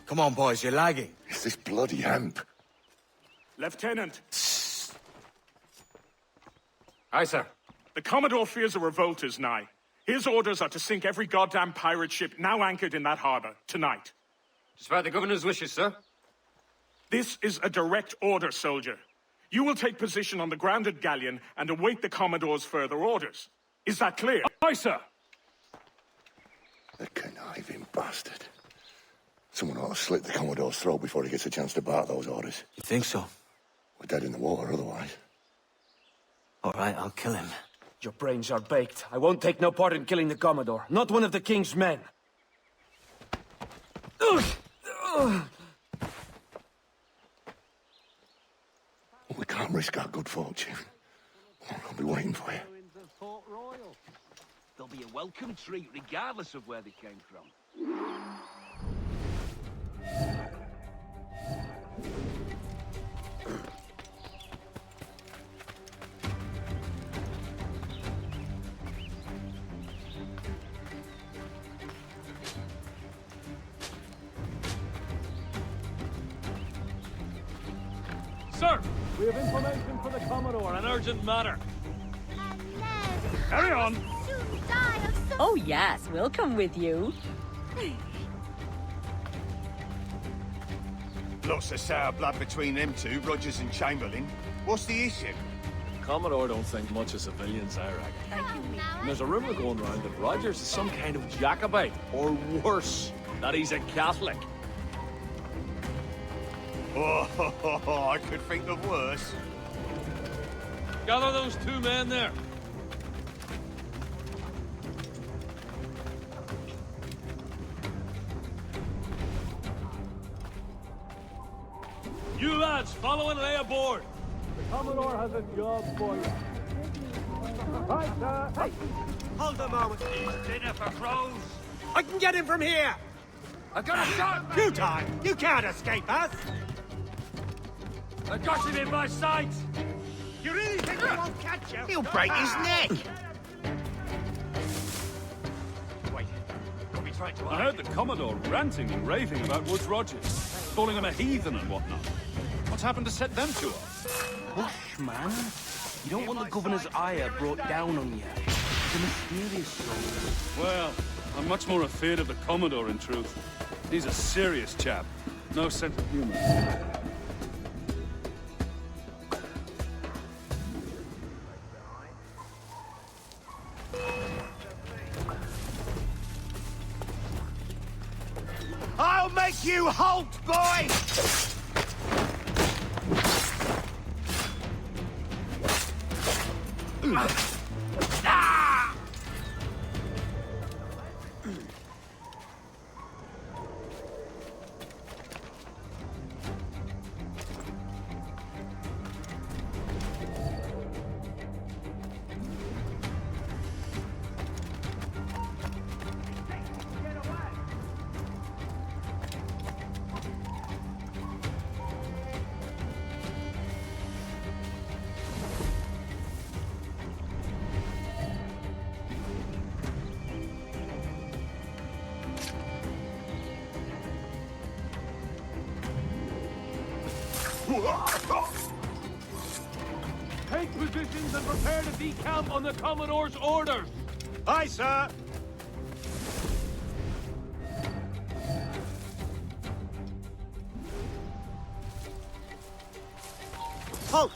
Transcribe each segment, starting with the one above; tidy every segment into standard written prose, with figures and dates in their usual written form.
Come on, boys, you're lagging. It's this bloody amp. Lieutenant. Aye, sir. The Commodore fears a revolt is nigh. His orders are to sink every goddamn pirate ship now anchored in that harbor, tonight. Despite the governor's wishes, sir. This is a direct order, soldier. You will take position on the grounded galleon and await the Commodore's further orders. Is that clear? Aye, sir. The conniving bastard. Someone ought to slit the Commodore's throat before he gets a chance to bark those orders. You think so? We're dead in the water otherwise. All right, I'll kill him. Your brains are baked. I won't take no part in killing the Commodore. Not one of the King's men. We can't risk our good fortune. I'll be waiting for you. They'll be a welcome treat, regardless of where they came from. Sir, we have information for the Commodore, an urgent matter. Carry on. Oh yes, we'll come with you. Lots of sour blood between them two, Rogers and Chamberlain. What's the issue? Commodore don't think much of civilians, I reckon. And there's a rumor going around that Rogers is some kind of Jacobite, or worse, that he's a Catholic. Oh, I could think of worse. Gather those two men there. You lads, follow and lay aboard. The Commodore has a job for you. Right, sir. Hey, Hold a moment. Dinner for crows. I can get him from here. I got a shot! You time. You can't escape us. I got him in my sight! You really think we won't catch you? He'll break his neck. Wait, got me trying to I heard the Commodore ranting and raving about Woods Rogers, calling him a heathen and whatnot. What's happened to set them two off? Hush, man. You don't want the governor's ire brought down on you. He's a mysterious soul. Well, I'm much more afraid of the Commodore, in truth. He's a serious chap. No sense of humor. I'll make you halt, boy! Take positions and prepare to decamp on the Commodore's orders. Aye, sir. Halt!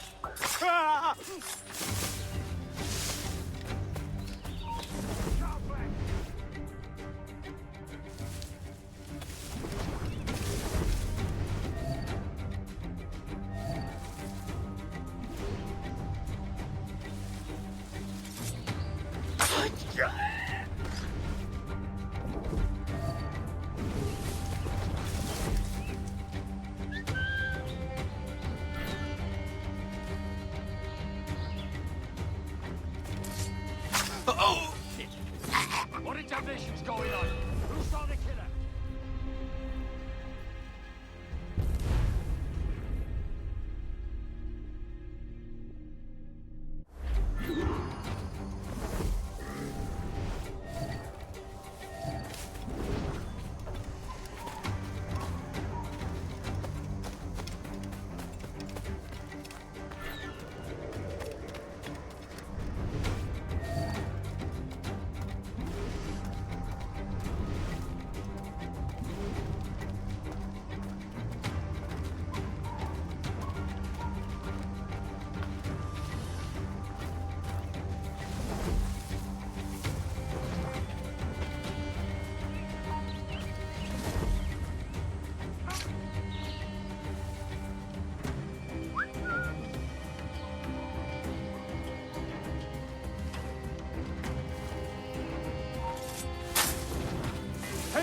What intervention's going on? Who saw the killer?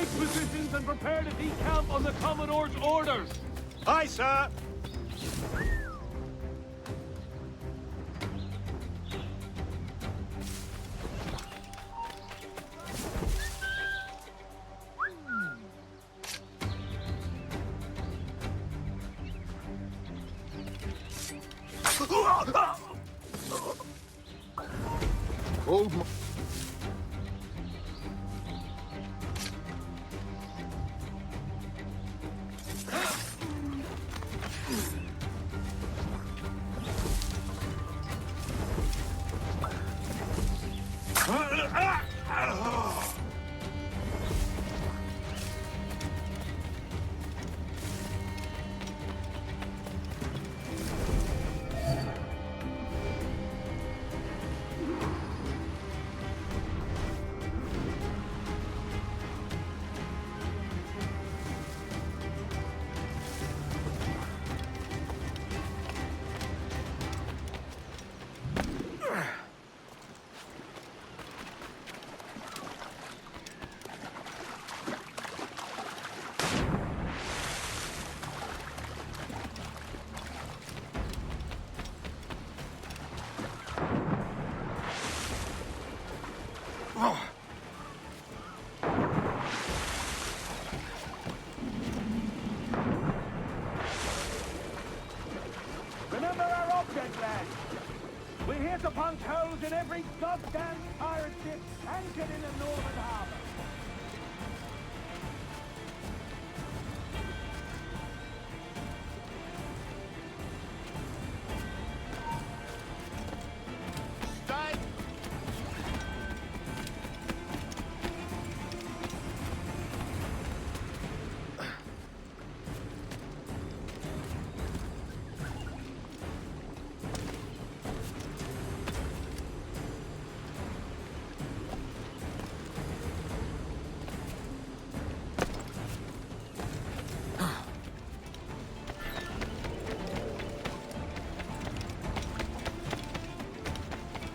Take positions and prepare to decamp on the Commodore's orders. Aye, sir. Hold my... Remember our object, lads. We're here to punch holes in every goddamn pirate ship anchored in the northern harbor. Stay.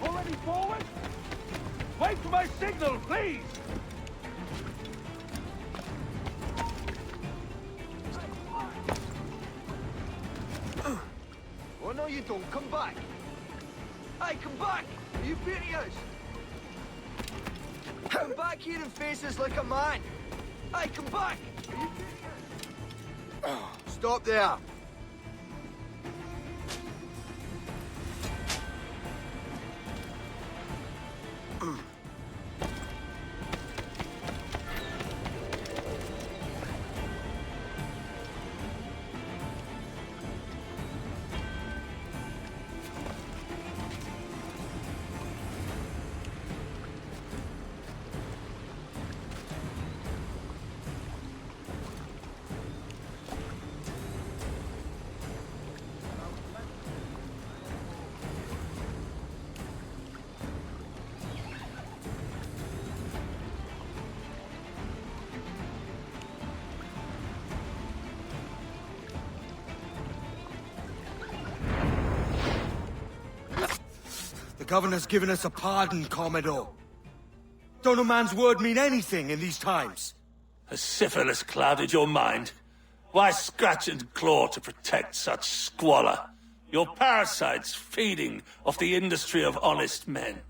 Already forward? Wait for my signal, please! Oh, no, you don't. Come back. Hey, come back. Are you beating us? Come back here and face us like a man. Hey, come back. Are you beating us? Stop there. The governor's given us a pardon, Commodore. Don't a man's word mean anything in these times? Has syphilis clouded your mind? Why scratch and claw to protect such squalor? Your parasites feeding off the industry of honest men.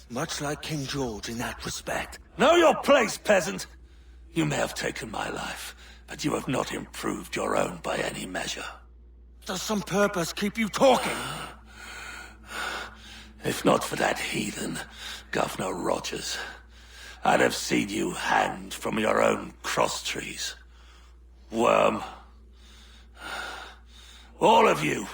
Much like King George in that respect. Know your place, peasant! You may have taken my life, but you have not improved your own by any measure. Does some purpose keep you talking? If not for that heathen, Governor Rogers, I'd have seen you hanged from your own cross trees. Worm. All of you